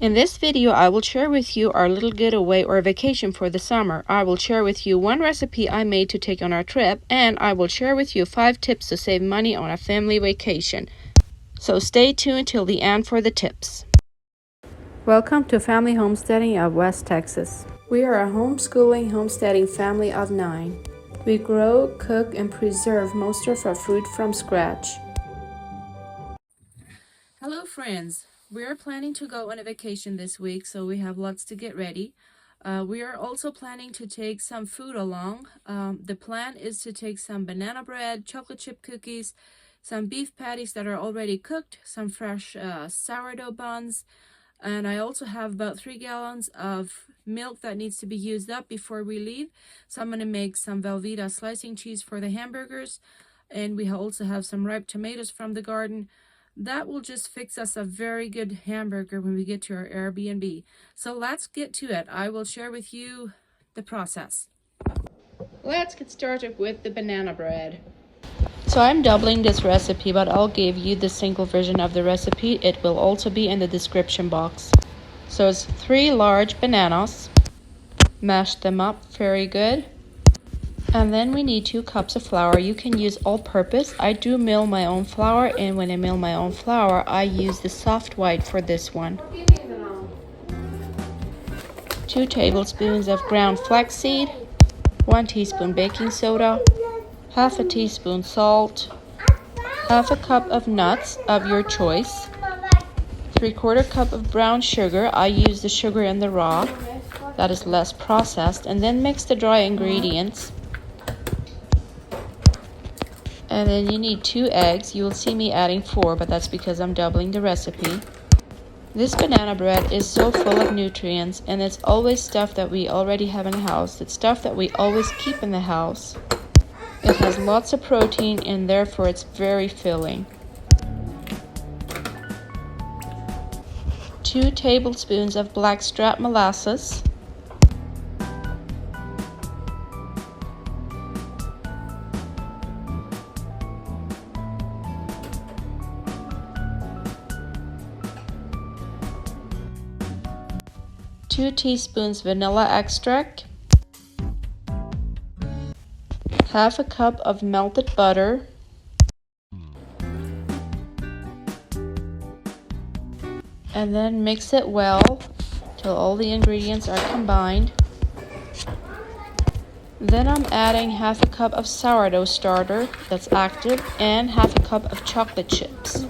In this video, I will share with you our little getaway or vacation for the summer. I will share with you one recipe I made to take on our trip, and I will share with you 5 tips to save money on a family vacation. So stay tuned till the end for the tips. Welcome to Family Homesteading of West Texas. We are a homeschooling homesteading family of 9. We grow, cook, and preserve most of our food from scratch. Hello friends, we are planning to go on a vacation this week, so we have lots to get ready. We are also planning to take some food along. The plan is to take some banana bread, chocolate chip cookies, some beef patties that are already cooked, some fresh sourdough buns, and I also have about 3 gallons of milk that needs to be used up before we leave. So I'm going to make some Velveeta slicing cheese for the hamburgers, and we also have some ripe tomatoes from the garden. That will just fix us a very good hamburger when we get to our Airbnb. So let's get to it. I will share with you the process. Let's get started with the banana bread. So I'm doubling this recipe, but I'll give you the single version of the recipe. It will also be in the description box. So it's 3 large bananas. Mash them up very good. And then we need 2 cups of flour. You can use all-purpose. I do mill my own flour, and when I mill my own flour, I use the soft white for this one. 2 tablespoons of ground flaxseed, 1 teaspoon baking soda, half a teaspoon salt, half a cup of nuts of your choice, 3/4 cup of brown sugar. I use the sugar in the raw, that is less processed, and then mix the dry ingredients. And then you need 2 eggs. You will see me adding 4, but that's because I'm doubling the recipe. This banana bread is so full of nutrients, and it's always stuff that we already have in the house. It's stuff that we always keep in the house. It has lots of protein, and therefore it's very filling. 2 tablespoons of blackstrap molasses. 2 teaspoons vanilla extract, half a cup of melted butter, and then mix it well till all the ingredients are combined. Then I'm adding half a cup of sourdough starter that's active and half a cup of chocolate chips.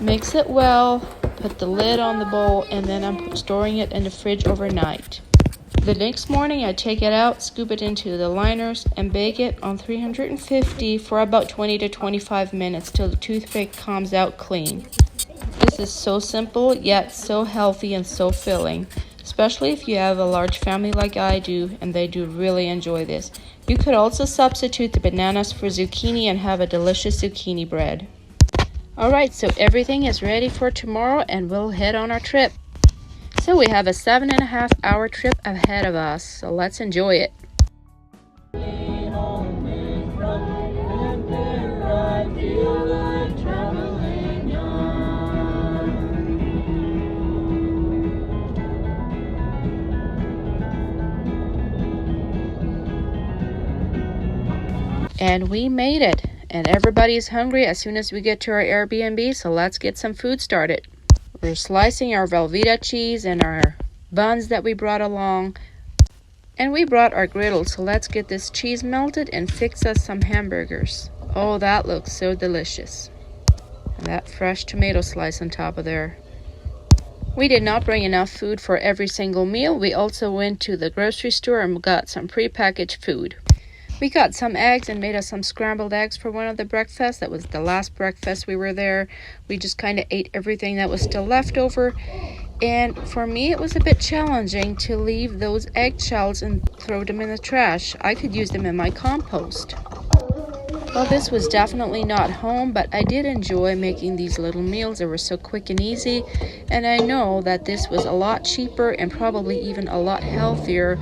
Mix it well. Put the lid on the bowl, and then I'm storing it in the fridge overnight. The next morning I take it out, scoop it into the liners, and bake it on 350 for about 20 to 25 minutes till the toothpick comes out clean. This is so simple, yet so healthy and so filling, especially if you have a large family like I do, and they do really enjoy this. You could also substitute the bananas for zucchini and have a delicious zucchini bread. Alright, so everything is ready for tomorrow, and we'll head on our trip. So we have a 7.5 hour trip ahead of us, so let's enjoy it. And we made it. And everybody's hungry as soon as we get to our Airbnb, so let's get some food started. We're slicing our Velveeta cheese and our buns that we brought along. And we brought our griddle, so let's get this cheese melted and fix us some hamburgers. Oh, that looks so delicious. And that fresh tomato slice on top of there. We did not bring enough food for every single meal. We also went to the grocery store and got some prepackaged food. We got some eggs and made us some scrambled eggs for one of the breakfasts. That was the last breakfast we were there. We just kind of ate everything that was still left over. And for me, it was a bit challenging to leave those eggshells and throw them in the trash. I could use them in my compost. Well, this was definitely not home, but I did enjoy making these little meals. They were so quick and easy. And I know that this was a lot cheaper and probably even a lot healthier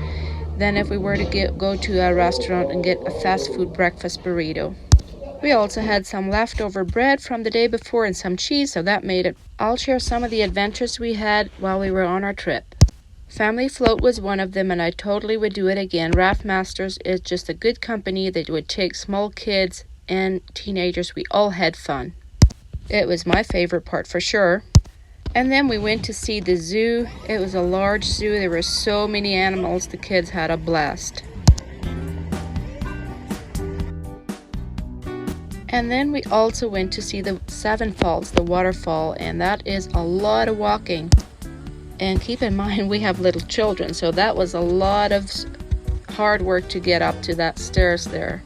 than if we were to go to a restaurant and get a fast food breakfast burrito. We also had some leftover bread from the day before and some cheese, so that made it. I'll share some of the adventures we had while we were on our trip. Family Float was one of them, and I totally would do it again. Raft Masters is just a good company that would take small kids and teenagers. We all had fun. It was my favorite part for sure. And then we went to see the zoo. It was a large zoo. There were so many animals. The kids had a blast. And then we also went to see the Seven Falls, the waterfall, and that is a lot of walking. And keep in mind, we have little children, so that was a lot of hard work to get up to that stairs there.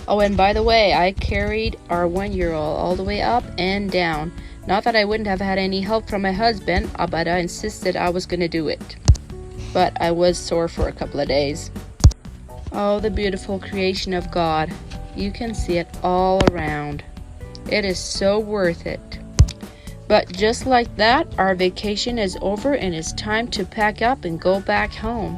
Oh, and by the way, I carried our 1-year-old all the way up and down. Not that I wouldn't have had any help from my husband, but I insisted I was going to do it. But I was sore for a couple of days. Oh, the beautiful creation of God. You can see it all around. It is so worth it. But just like that, our vacation is over and it's time to pack up and go back home.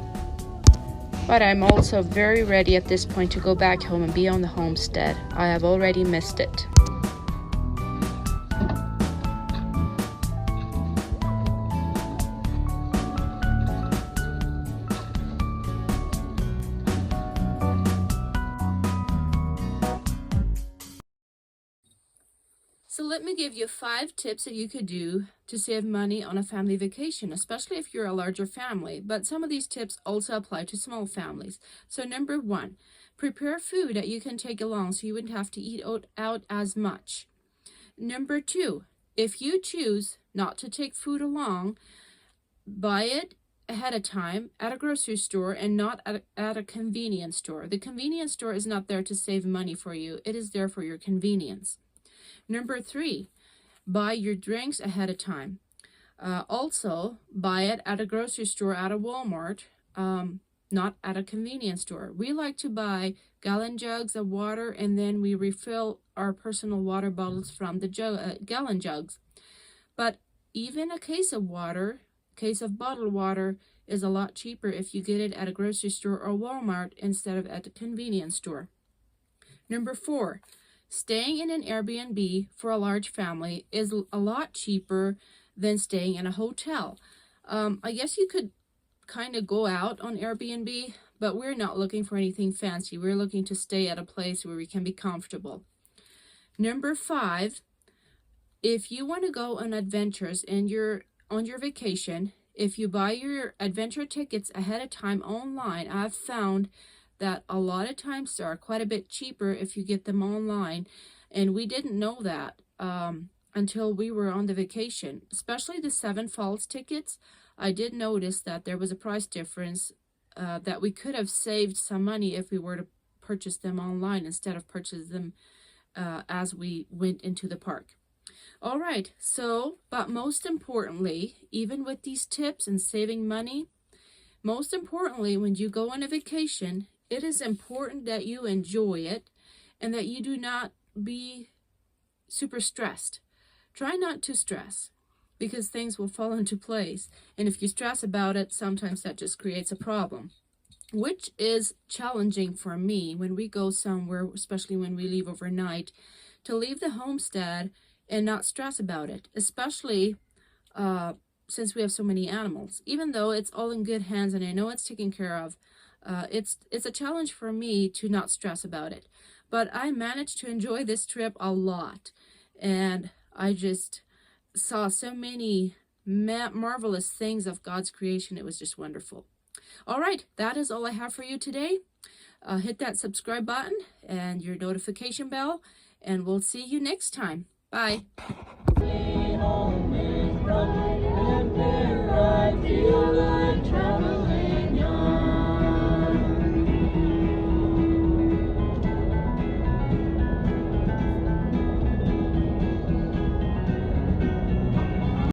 But I'm also very ready at this point to go back home and be on the homestead. I have already missed it. So let me give you 5 tips that you could do to save money on a family vacation, especially if you're a larger family. But some of these tips also apply to small families. So number 1, prepare food that you can take along so you wouldn't have to eat out as much. Number 2, if you choose not to take food along, buy it ahead of time at a grocery store and not at a convenience store. The convenience store is not there to save money for you. It is there for your convenience. Number 3, buy your drinks ahead of time. Also, buy it at a grocery store, at a Walmart, not at a convenience store. We like to buy gallon jugs of water, and then we refill our personal water bottles from the gallon jugs. But even a case of bottled water is a lot cheaper if you get it at a grocery store or Walmart instead of at a convenience store. Number 4, staying in an Airbnb for a large family is a lot cheaper than staying in a hotel. I guess you could kind of go out on Airbnb, but we're not looking for anything fancy. We're looking to stay at a place where we can be comfortable. Number 5, if you want to go on adventures and you're on your vacation, if you buy your adventure tickets ahead of time online, I've found that a lot of times they are quite a bit cheaper if you get them online, and we didn't know that until we were on the vacation. Especially the Seven Falls tickets, I did notice that there was a price difference, that we could have saved some money if we were to purchase them online instead of purchase them as we went into the park. All right, so, but most importantly, even with these tips and saving money, most importantly, when you go on a vacation, it is important that you enjoy it and that you do not be super stressed. Try not to stress because things will fall into place. And if you stress about it, sometimes that just creates a problem, which is challenging for me when we go somewhere, especially when we leave overnight, to leave the homestead and not stress about it, especially since we have so many animals. Even though it's all in good hands and I know it's taken care of, it's a challenge for me to not stress about it. But I managed to enjoy this trip a lot, and I just saw so many marvelous things of God's creation. It was just wonderful. All right, that is all I have for you today. Hit that subscribe button and your notification bell, and we'll see you next time. Bye.